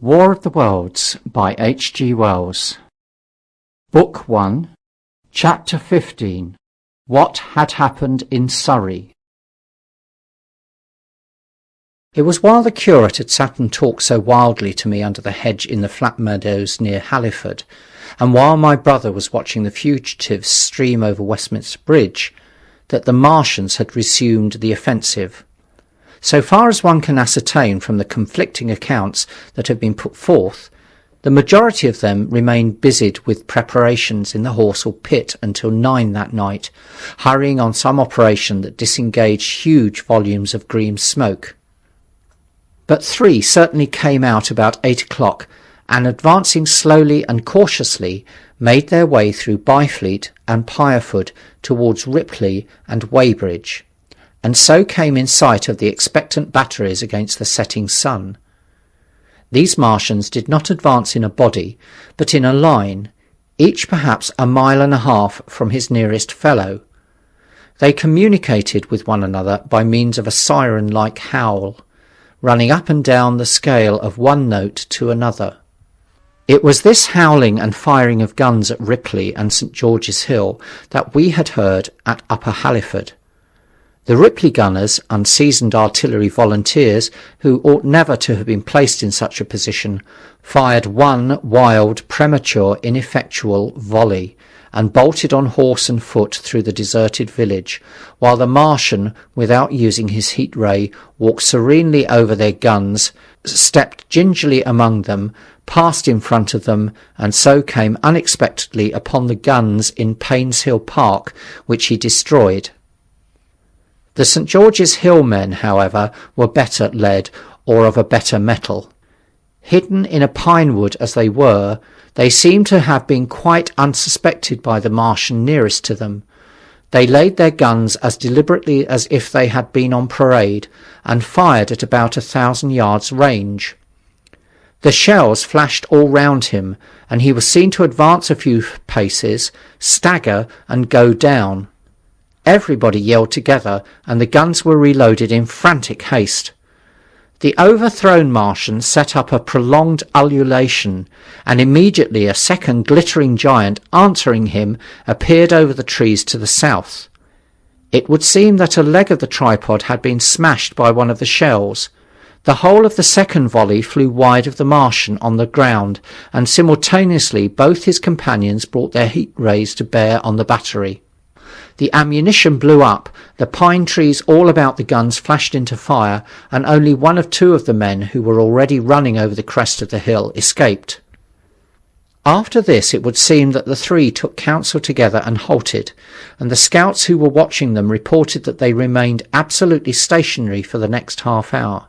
War of the Worlds by H. G. Wells. Book 1, Chapter 15. What Had Happened in Surrey. It was while the curate had sat and talked so wildly to me under the hedge in the flat meadows near Halliford, and while my brother was watching the fugitives stream over Westminster Bridge, that the Martians had resumed the offensive. So far as one can ascertain from the conflicting accounts that have been put forth, the majority of them remained busied with preparations in the Horsell pit until 9 that night, hurrying on some operation that disengaged huge volumes of green smoke. But 3 certainly came out about 8 o'clock, and advancing slowly and cautiously, made their way through Byfleet and Pireford towards Ripley and Weybridge, and so came in sight of the expectant batteries against the setting sun. These Martians did not advance in a body, but in a line, each perhaps a mile and a half from his nearest fellow. They communicated with one another by means of a siren-like howl, running up and down the scale of one note to another. It was this howling and firing of guns at Ripley and St. George's Hill that we had heard at Upper Halliford. The Ripley gunners, unseasoned artillery volunteers who ought never to have been placed in such a position, fired one wild, premature, ineffectual volley, and bolted on horse and foot through the deserted village, while the Martian, without using his heat ray, walked serenely over their guns, stepped gingerly among them, passed in front of them, and so came unexpectedly upon the guns in Painshill Park, which he destroyed. The St. George's Hill men, however, were better led, or of a better mettle. Hidden in a pine wood as they were, they seemed to have been quite unsuspected by the Martian nearest to them. They laid their guns as deliberately as if they had been on parade, and fired at about 1,000 yards range. The shells flashed all round him, and he was seen to advance a few paces, stagger, and go down. Everybody yelled together, and the guns were reloaded in frantic haste. The overthrown Martian set up a prolonged ululation, and immediately a second glittering giant answering him appeared over the trees to the south. It would seem that a leg of the tripod had been smashed by one of the shells. The whole of the second volley flew wide of the Martian on the ground, and simultaneously both his companions brought their heat rays to bear on the battery. The ammunition blew up, the pine trees all about the guns flashed into fire, and only 1 of 2 of the men, who were already running over the crest of the hill, escaped. After this it would seem that the 3 took counsel together and halted, and the scouts who were watching them reported that they remained absolutely stationary for the next half-hour.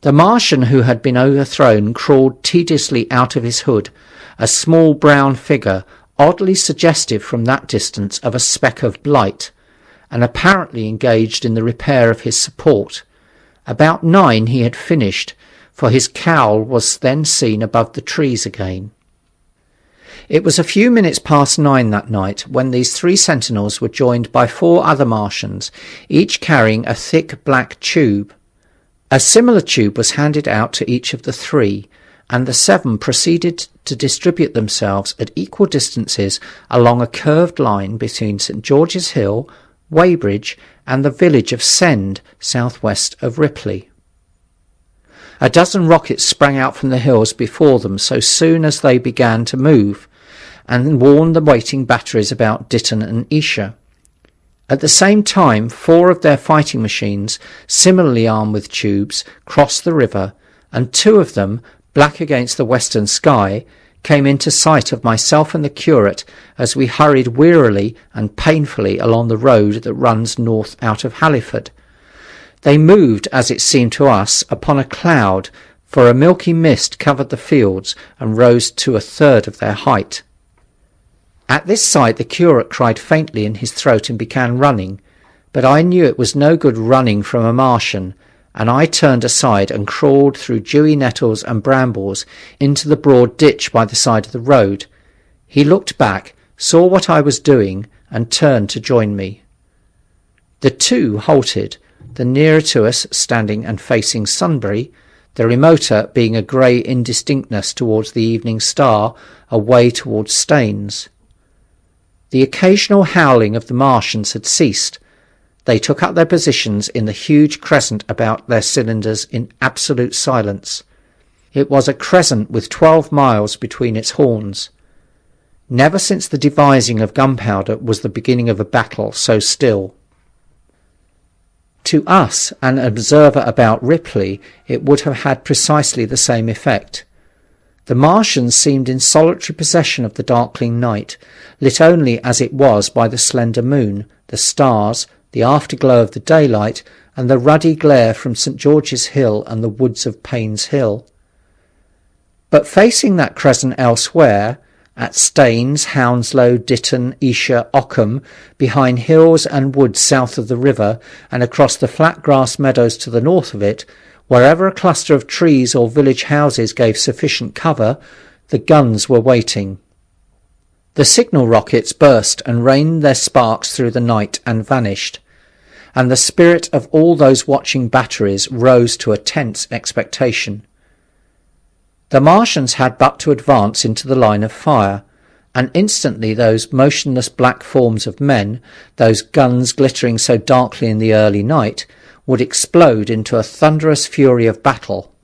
The Martian who had been overthrown crawled tediously out of his hood, a small brown figure, oddly suggestive from that distance of a speck of blight, and apparently engaged in the repair of his support. About 9 he had finished, for his cowl was then seen above the trees again. It was a few minutes past 9 that night when these 3 sentinels were joined by 4 other Martians, each carrying a thick black tube. A similar tube was handed out to each of the 3, and the 7 proceeded to distribute themselves at equal distances along a curved line between St. George's Hill, Weybridge, and the village of Send, south-west of Ripley. A dozen rockets sprang out from the hills before them so soon as they began to move, and warned the waiting batteries about Ditton and Esher. At the same time 4 of their fighting machines, similarly armed with tubes, crossed the river, and 2 of them, black against the western sky, came into sight of myself and the curate as we hurried wearily and painfully along the road that runs north out of Halliford. They moved, as it seemed to us, upon a cloud, for a milky mist covered the fields and rose to 1/3 of their height. At this sight the curate cried faintly in his throat and began running, but I knew it was no good running from a Martian, and I turned aside and crawled through dewy nettles and brambles into the broad ditch by the side of the road. He looked back, saw what I was doing, and turned to join me. The 2 halted, the nearer to us standing and facing Sunbury, the remoter being a grey indistinctness towards the evening star away towards Staines. The occasional howling of the Martians had ceased. They took up their positions in the huge crescent about their cylinders in absolute silence. It was a crescent with 12 miles between its horns. Never since the devising of gunpowder was the beginning of a battle so still. To us, an observer about Ripley, it would have had precisely the same effect. The Martians seemed in solitary possession of the darkling night, lit only as it was by the slender moon, the stars, the afterglow of the daylight, and the ruddy glare from St. George's Hill and the woods of Payne's Hill. But facing that crescent elsewhere, at Staines, Hounslow, Ditton, Esher, Ockham, behind hills and woods south of the river, and across the flat grass meadows to the north of it, wherever a cluster of trees or village houses gave sufficient cover, the guns were waiting. The signal rockets burst and rained their sparks through the night and vanished, and the spirit of all those watching batteries rose to a tense expectation. The Martians had but to advance into the line of fire, and instantly those motionless black forms of men, those guns glittering so darkly in the early night, would explode into a thunderous fury of battle.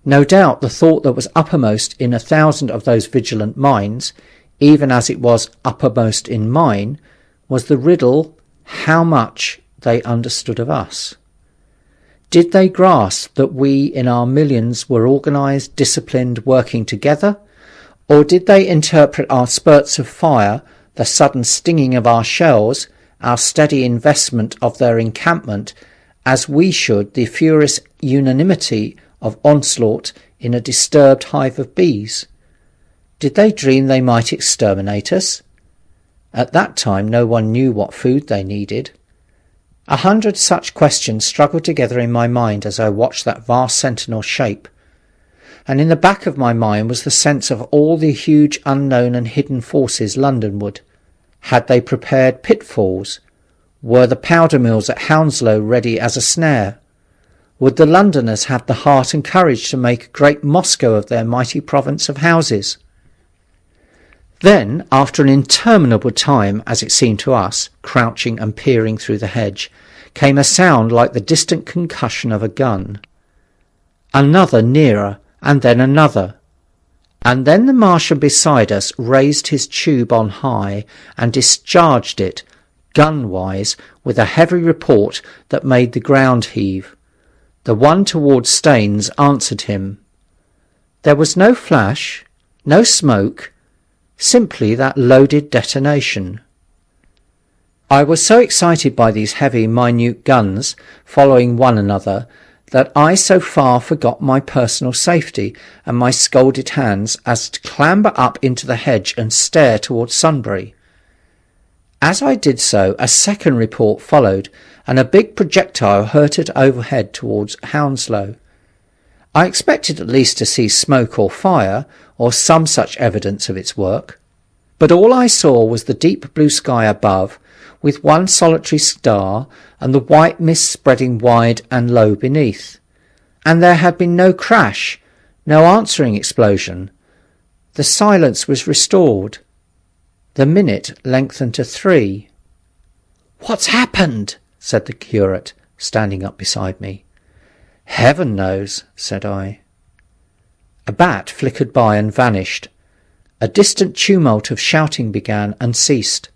No doubt the thought that was uppermost in 1,000 of those vigilant minds, even as it was uppermost in mine, was the riddle how much they understood of us. Did they grasp that we in our millions were organised, disciplined, working together? Or did they interpret our spurts of fire, the sudden stinging of our shells, our steady investment of their encampment, as we should the furious unanimity of onslaught in a disturbed hive of bees? Did they dream they might exterminate us? At that time no one knew what food they needed. 100 such questions struggled together in my mind as I watched that vast sentinel shape, and in the back of my mind was the sense of all the huge unknown and hidden forces Londonward. Had they prepared pitfalls? Were the powder mills at Hounslow ready as a snare? Would the Londoners have the heart and courage to make a great Moscow of their mighty province of houses? Then, after an interminable time, as it seemed to us, crouching and peering through the hedge, came a sound like the distant concussion of a gun. Another nearer, and then another. And then the Martian beside us raised his tube on high and discharged it, gun-wise, with a heavy report that made the ground heave. The one towards Staines answered him. There was no flash, no smoke, simply that loaded detonation. I was so excited by these heavy, minute guns following one another that I so far forgot my personal safety and my scalded hands as to clamber up into the hedge and stare towards Sunbury. As I did so, a second report followed, and a big projectile hurtled overhead towards Hounslow. I expected at least to see smoke or fire, or some such evidence of its work. But all I saw was the deep blue sky above, with one solitary star, and the white mist spreading wide and low beneath. And there had been no crash, no answering explosion. The silence was restored. The minute lengthened to 3. "What's happened?" said the curate, standing up beside me. "Heaven knows," said I. A bat flickered by and vanished. A distant tumult of shouting began and ceased.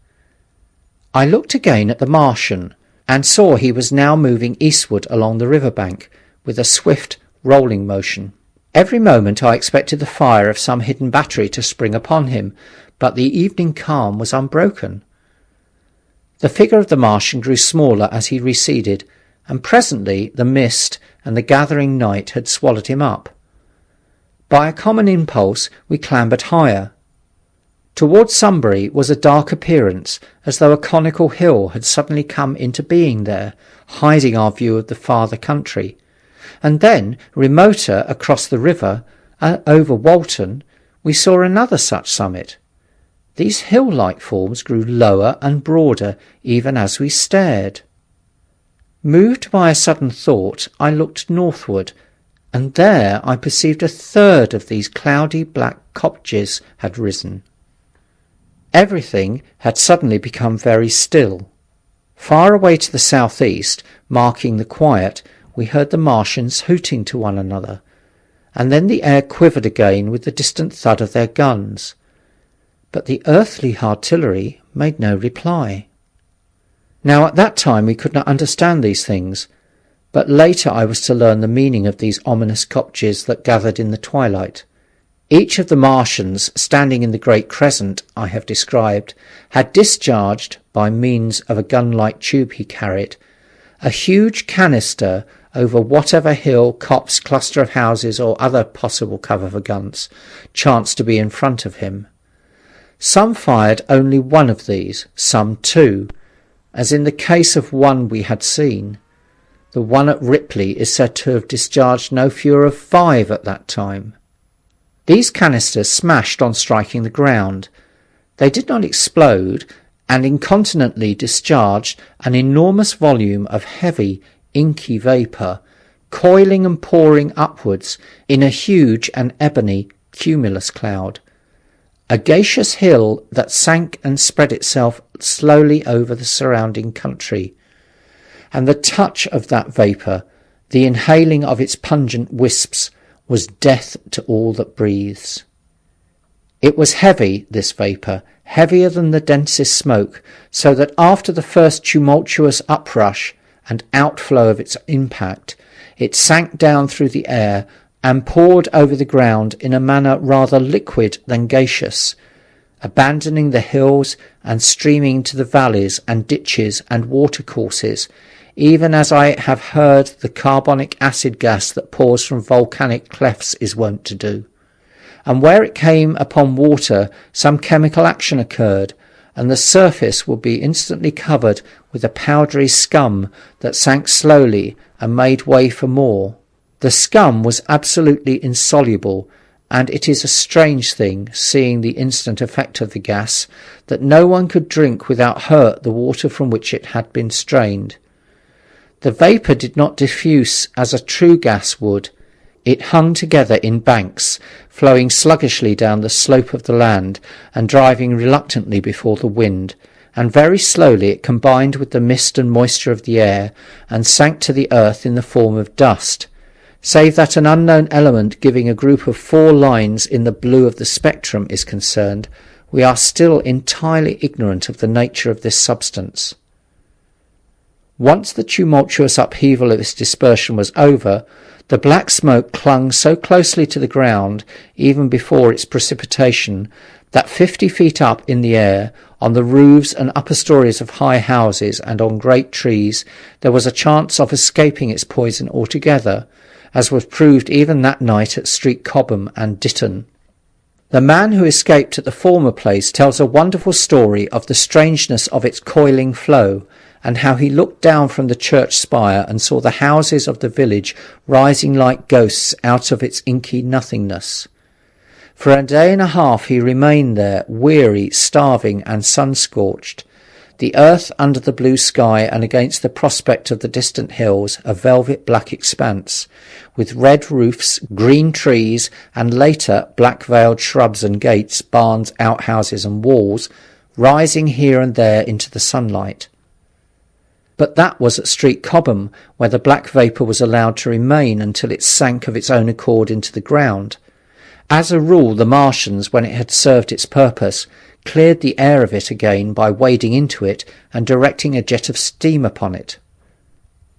I looked again at the Martian, and saw he was now moving eastward along the river bank, with a swift, rolling motion. Every moment I expected the fire of some hidden battery to spring upon him, but the evening calm was unbroken. The figure of the Martian grew smaller as he receded, and presently the mist and the gathering night had swallowed him up. By a common impulse we clambered higher. Towards Sunbury was a dark appearance, as though a conical hill had suddenly come into being there, hiding our view of the farther country. And then, remoter across the river, over Walton, we saw another such summit. These hill-like forms grew lower and broader even as we stared. Moved by a sudden thought, I looked northward, and there I perceived a third of these cloudy black kopjes had risen. Everything had suddenly become very still. Far away to the southeast, marking the quiet, we heard the Martians hooting to one another, and then the air quivered again with the distant thud of their guns. But the earthly artillery made no reply. Now at that time we could not understand these things, but later I was to learn the meaning of these ominous kopjes that gathered in the twilight. Each of the Martians standing in the great crescent I have described had discharged, by means of a gun-like tube he carried, a huge canister over whatever hill, copse, cluster of houses or other possible cover for guns chanced to be in front of him. Some fired only one of these, some two, as in the case of one we had seen. The one at Ripley is said to have discharged no fewer of 5 at that time. These canisters smashed on striking the ground. They did not explode, and incontinently discharged an enormous volume of heavy, inky vapour, coiling and pouring upwards in a huge and ebony cumulus cloud, a gaseous hill that sank and spread itself slowly over the surrounding country, and the touch of that vapour, the inhaling of its pungent wisps, was death to all that breathes. It was heavy, this vapour, heavier than the densest smoke, so that after the first tumultuous uprush and outflow of its impact, it sank down through the air and poured over the ground in a manner rather liquid than gaseous, abandoning the hills and streaming to the valleys and ditches and watercourses, even as I have heard the carbonic acid gas that pours from volcanic clefts is wont to do. And where it came upon water, some chemical action occurred, and the surface would be instantly covered with a powdery scum that sank slowly and made way for more. The scum was absolutely insoluble, and it is a strange thing, seeing the instant effect of the gas, that no one could drink without hurt the water from which it had been strained. The vapour did not diffuse as a true gas would. It hung together in banks, flowing sluggishly down the slope of the land and driving reluctantly before the wind, and very slowly it combined with the mist and moisture of the air and sank to the earth in the form of dust. Save that an unknown element giving a group of 4 lines in the blue of the spectrum is concerned, we are still entirely ignorant of the nature of this substance. Once the tumultuous upheaval of its dispersion was over, the black smoke clung so closely to the ground, even before its precipitation, that 50 feet up in the air, on the roofs and upper stories of high houses and on great trees, there was a chance of escaping its poison altogether, as was proved even that night at Street Cobham and Ditton. The man who escaped at the former place tells a wonderful story of the strangeness of its coiling flow, and how he looked down from the church spire and saw the houses of the village rising like ghosts out of its inky nothingness. For a day and a half he remained there, weary, starving, and sun-scorched, the earth under the blue sky and against the prospect of the distant hills a velvet black expanse, with red roofs, green trees, and later black-veiled shrubs and gates, barns, outhouses, and walls, rising here and there into the sunlight. But that was at Street Cobham, where the black vapour was allowed to remain until it sank of its own accord into the ground. As a rule, the Martians, when it had served its purpose, cleared the air of it again by wading into it and directing a jet of steam upon it.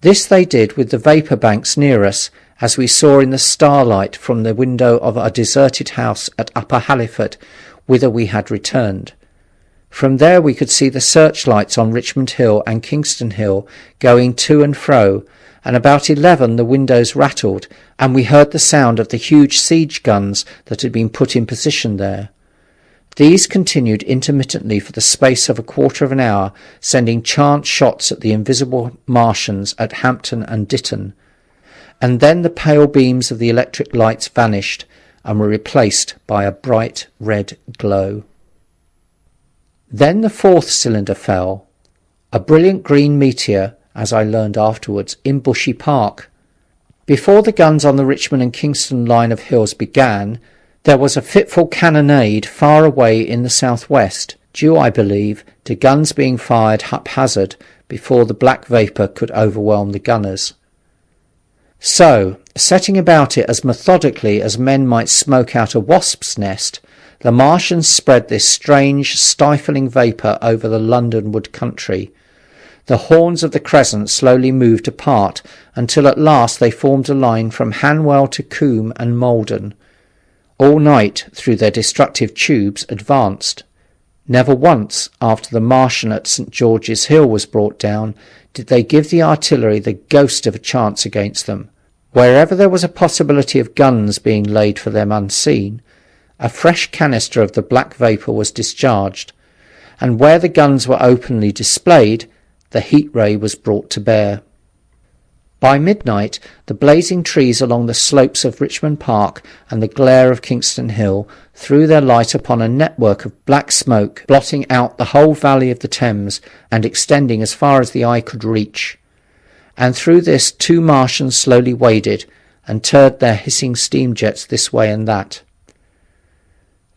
This they did with the vapour banks near us, as we saw in the starlight from the window of a deserted house at Upper Halliford, whither we had returned. From there we could see the searchlights on Richmond Hill and Kingston Hill going to and fro, and about 11 the windows rattled, and we heard the sound of the huge siege guns that had been put in position there. These continued intermittently for the space of a quarter of an hour, sending chance shots at the invisible Martians at Hampton and Ditton, and then the pale beams of the electric lights vanished and were replaced by a bright red glow. Then the 4th cylinder fell, a brilliant green meteor, as I learned afterwards, in Bushy Park. Before the guns on the Richmond and Kingston line of hills began, there was a fitful cannonade far away in the southwest, due, I believe, to guns being fired haphazard before the black vapour could overwhelm the gunners. So, setting about it as methodically as men might smoke out a wasp's nest, the Martians spread this strange, stifling vapour over the Londonward country. The horns of the crescent slowly moved apart until at last they formed a line from Hanwell to Coombe and Malden. All night, through their destructive tubes, advanced. Never once, after the Martian at St. George's Hill was brought down, did they give the artillery the ghost of a chance against them. Wherever there was a possibility of guns being laid for them unseen, a fresh canister of the black vapour was discharged, and where the guns were openly displayed, the heat ray was brought to bear. By midnight, the blazing trees along the slopes of Richmond Park and the glare of Kingston Hill threw their light upon a network of black smoke, blotting out the whole valley of the Thames and extending as far as the eye could reach. And through this 2 Martians slowly waded and turned their hissing steam jets this way and that.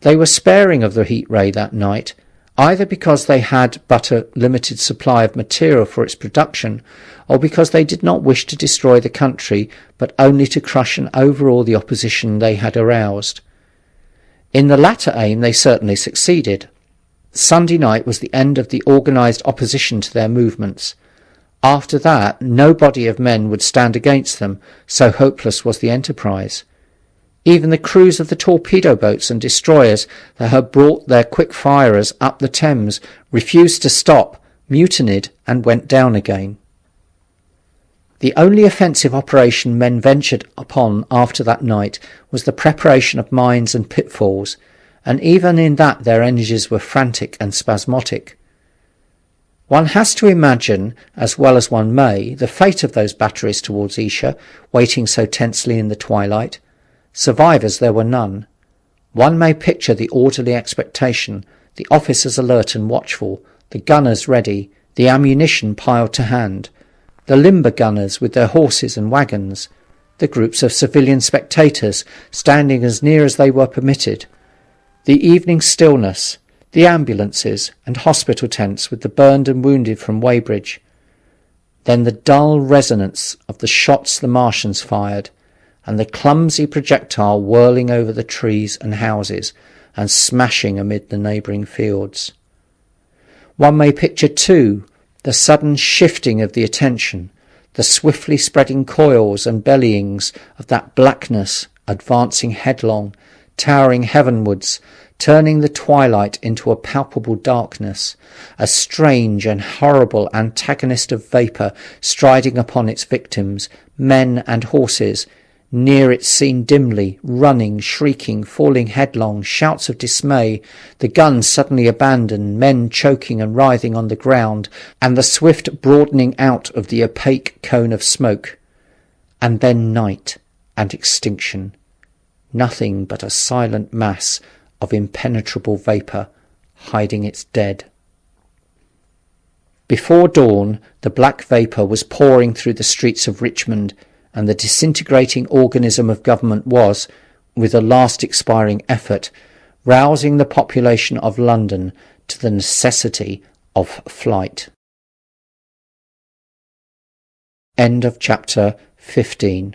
They were sparing of the heat ray that night, either because they had but a limited supply of material for its production, or because they did not wish to destroy the country, but only to crush and overawe the opposition they had aroused. In the latter aim they certainly succeeded. Sunday night was the end of the organised opposition to their movements. After that, no body of men would stand against them, so hopeless was the enterprise. Even the crews of the torpedo boats and destroyers that had brought their quick firers up the Thames refused to stop, mutinied, and went down again. The only offensive operation men ventured upon after that night was the preparation of mines and pitfalls, and even in that their energies were frantic and spasmodic. One has to imagine, as well as one may, the fate of those batteries towards Esher, waiting so tensely in the twilight. Survivors there were none. One may picture the orderly expectation, the officers alert and watchful, the gunners ready, the ammunition piled to hand, the limber gunners with their horses and wagons, the groups of civilian spectators standing as near as they were permitted, the evening stillness, the ambulances and hospital tents with the burned and wounded from Weybridge, then the dull resonance of the shots the Martians fired, and the clumsy projectile whirling over the trees and houses and smashing amid the neighbouring fields. One may picture, too, the sudden shifting of the attention, the swiftly spreading coils and bellyings of that blackness advancing headlong, towering heavenwards, turning the twilight into a palpable darkness, a strange and horrible antagonist of vapour striding upon its victims, men and horses, near it seen dimly, running, shrieking, falling headlong, shouts of dismay, the guns suddenly abandoned, men choking and writhing on the ground, and the swift broadening out of the opaque cone of smoke. And then night and extinction. Nothing but a silent mass of impenetrable vapour hiding its dead. Before dawn, the black vapour was pouring through the streets of Richmond, and the disintegrating organism of government was, with a last expiring effort, rousing the population of London to the necessity of flight. End of chapter 15.